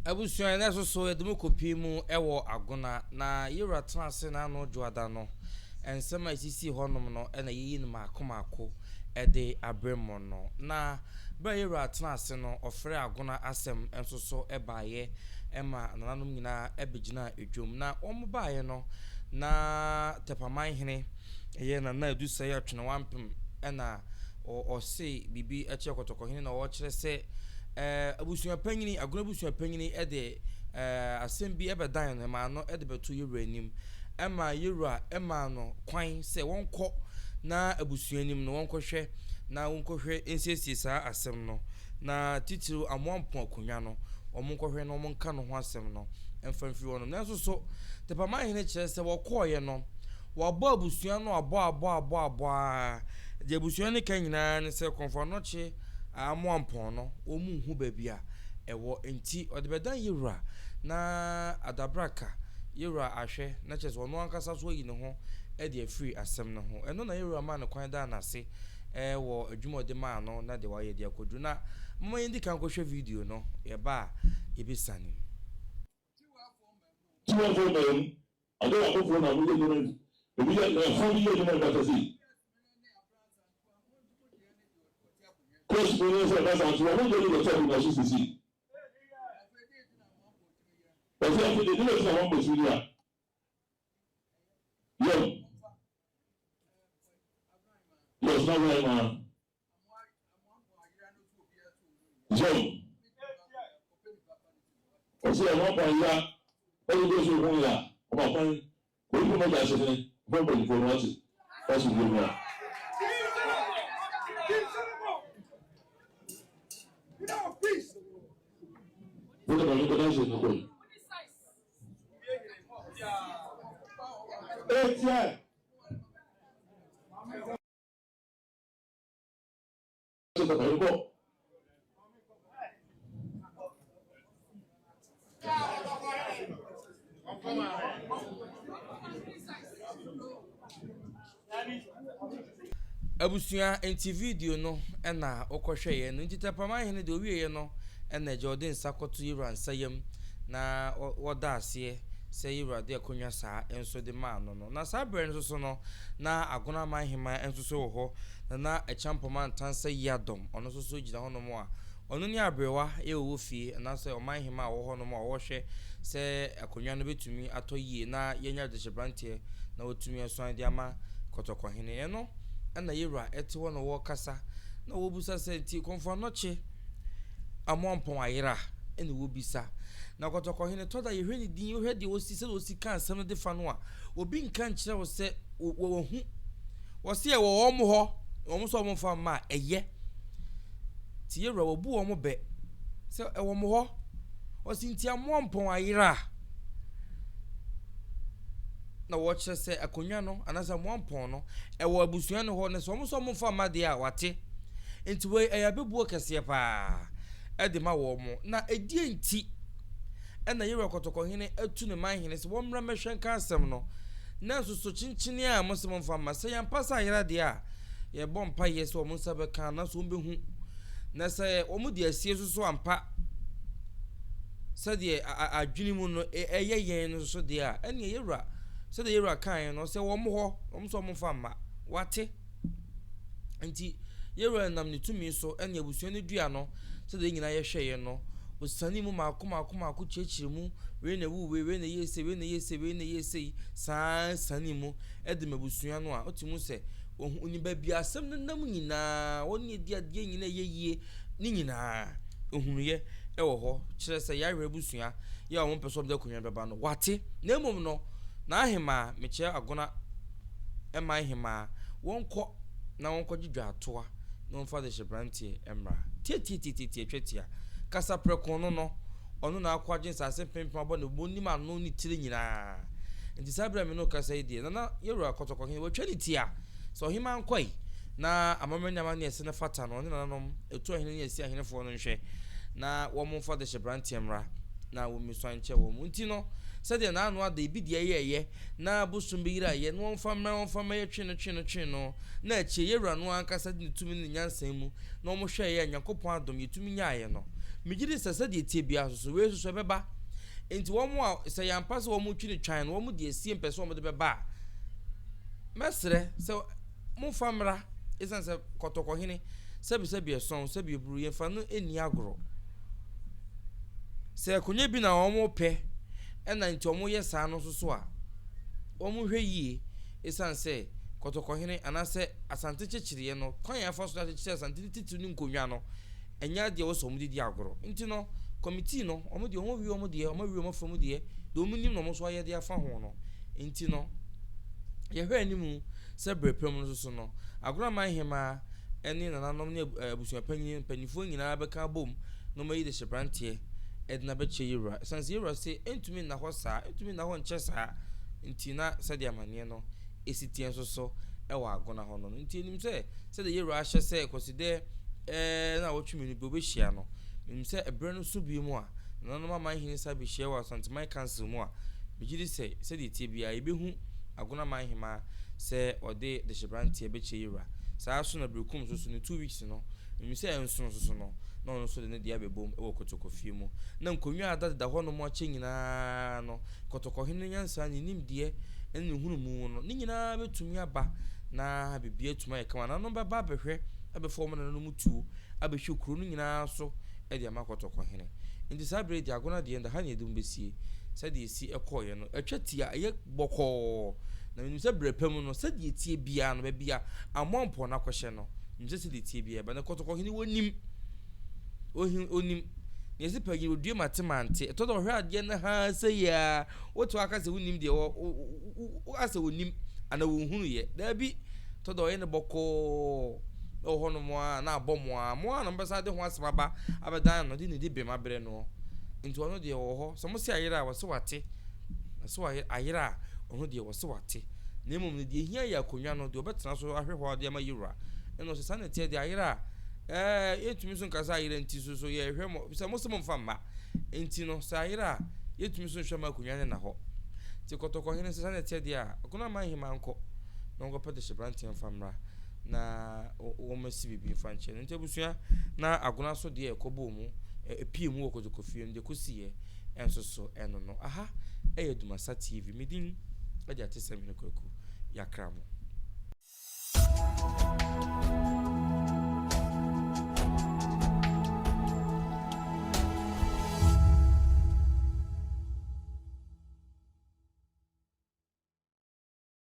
Abusua na so edum kopi mu ewo Agona na yura transe na no joada no ensema isisi honom no na yeyi no makomako ede abremo no na bra yura transe no ofre Agona asem enso so ebaye ema nananom nyina ebegina edwom na omobaye no na tepaman hene eye na edusa ya twene wampem na o se bibi eche kotoko hene na o kire se abusua panyini Agona abusua panyini ede asem bi ebedan no ma no ede beto yura anim ema yura ema no kwan se wonko na abusua anim no wonko hwe na wonko hwe ensiesie saa asem no na titiru amwampo akonya no omonko hwe no omonka no ho asem no emfamfiri wono na so tepaman hene kire se wokoye no wabo abusua no abo de abusua ne kanyina ne se konfo no che amwampo no omu hu babia ewo enti odebedan yura na adabraka yura ahwe na chese ono ankasa so yi ne ho e de free asem ne ho eno na yura ma ne kwan da na se wo adwumode ma no na de wa ye de akodu na mmo yindi kan ko hwe video no ye ba ye bisani tiwa fo dem ado akofo na mo ye no ebi ya fo bi ye no ba tasi Coach Minister that's what we do the talk about CCC. But if you do it for one person yes, not right man. John. Osi e won pa ya, o do so fun ya, o ma pan, ko ibu mo ja se ni, bo bo ni fo ro ti. O si do mo. What about the dance in the way? Abusua enti video no na okohwe ye no ntitepaman hene de owie ye no na Jordan sakoto yura nsayam na woda ase se yura de akonwa saa enso de ma no na saa bre nso so no na Agona man hema enso so ho na echampoma ntansa yadom ono so so gida hono mo a ono ni abrewa e wo fie na se o man hema wo hono mo a wo hwe se akonwa no betumi atoyie na yenya de chebrantie na otumi aso de ama kotoko hene ye no na yura ete wo no wo kasa na wo busa se nti konfo no che amwampo ayira ene wo bisa na kotoko hene toda ye hwani din wo hwede wo si se wo si kan asem no de fa no a obi nka nkire wo se wo hu wo se e wo omo ho omo so omo fa ma eye ti yura wo bu omo be se e wo mo ho wo si nti amwampo ayira na wo kire se akonwa no anasa amwampo no e wo abusua no ho ne so omo fa ma de a wate enti we ayabebuo kese pa edema wo mo na edie nti na yira kotoko hene atu ne man hene se wo mra mehwen ka asem no na so chinchini a mo se mo fa ma se yampasa ayira de a ye bompa ye se wo mo sabe kan na so mbehu na se wo mo de asie so ampa se de adwini mu no eye no so de a ene yira se de yira kan no se wo mo ho wo mo so mo fa ma wate nti yira nam ne tumi so ene abusuo ne dua no se de nyina ye hweye no osani mu makoma chechire mu we na wu we na yese saa sani mu edem abusua no a otimu se oni ba bia asem no nam nyina woni di ade nyina yeyie ni nyina ohunu ye ewo ho kire se ya hwe abusua ya wo mpeso de konwa beba no wate na emom no na ahema meche Agona ema ahema wonko na wonko dwedwa atoa no mfa de shebrantie emra tie twetia kasa prekono no ono na akwaje nsase pempem abo ne boni ma no ni tire nyina nti sabra me no kasa idie na yewura kotoko hin wo twani tia so hima nkoi na amamanya ma ne ese ne fata no ne nanom etu ahene ne ese ahene fo no nhwe na wo mo fa de shebrantie emra na wo mi so anche wo mu nti no sede na anu ada ibi de ye na busum bi ira ye no mfa ma ye twe no na eche yewura no ankasa de tumi ne nyansan mu na mo hwe ye Yakobon adom yetumi nya ye no migidi sese de tie bia so we so beba enti wo mo a se yampa se wo mo twi ne twan no wo mo de esie mpese wo mo de beba mesre se mo famra isan se kotoko hene sebi eson sebi eburu ye fa no eni agoro se konye bi na wo mo pe na nti wo mo ye sa no so a wo mo hwe yie isan se kotoko hene anase asante chechiriye no kwan ya fa so chechire asante titu ni nkonwa no enya de wo so mo didi agoro nti no committee no omo de omo wi omo de omo wi omo from de do mu nim no mo so aye de afa ho no nti no ye hwe animu se brepem no so no agoro man hema eni nananom ne abusua panifo nyina beka bom no mayi de shebrante edna be che yura sanse yura se entumi na ho sa entumi na ho nche sa nti na se de amane no esitien so e wa agona ho no nti enim se de yura ahye se koside na wotwumi no be obehia no enim se ebre no so bi mu a nananom man hin sa be hia wa santi man council mu a bigidi se de tie bia ebehu agona man hima se ode de shebrante be che yura saa so na brekum so ne 2 weeks no mi se enso so no na ono so de ne dia bebom e wo kotoko fie mu na nkonwa ada da ho no mo ache nyina no kotoko hene nyansa ne nimdie ene hunu mu no ne nyina betumi aba na bibia tuma e kama na no baba behwe abefo mo na no mutu abehwe kuro no nyina so e dia makotoko hene ndi saa bre di agona de nda ha ne edum besie se de esi ekoye no atwatia ye boko na mi se brepem no se de tie bia no ba bia amompo na kwhye no mi se de tie bia ba na kotoko hini wonim onim ne se pagi odue matemante to do hwe ade na ha se ya woto aka se wonim de wo ase wonim ana wo hunu ye da bi to do ye ne boko o hono mo na abomo a na mbesa de ho asebaba abedan no de ne de be mabre no nti ono de wo ho so mo se ayira wo se wate so ayira ono de wo se wate na emom ne de hia ya konwa no de obetena so ahwehwa de ma yura eno se sanete de ayira yetumi so nkasa ayira nti so ye hwe mo se mo se mo mfamma nti no se ayira yetumi so hwe ma konwa ne na ho ti kotoko hene se sanete de a akona man hima nko na ngo pede shebrante mfamra na wo masi bibi fanche nti abusua na agona so de ekobo mu epie mu okotoko fie nde kosiye enso so eno no aha ADUMASA TV midin aja tesem ne kwaku yakramo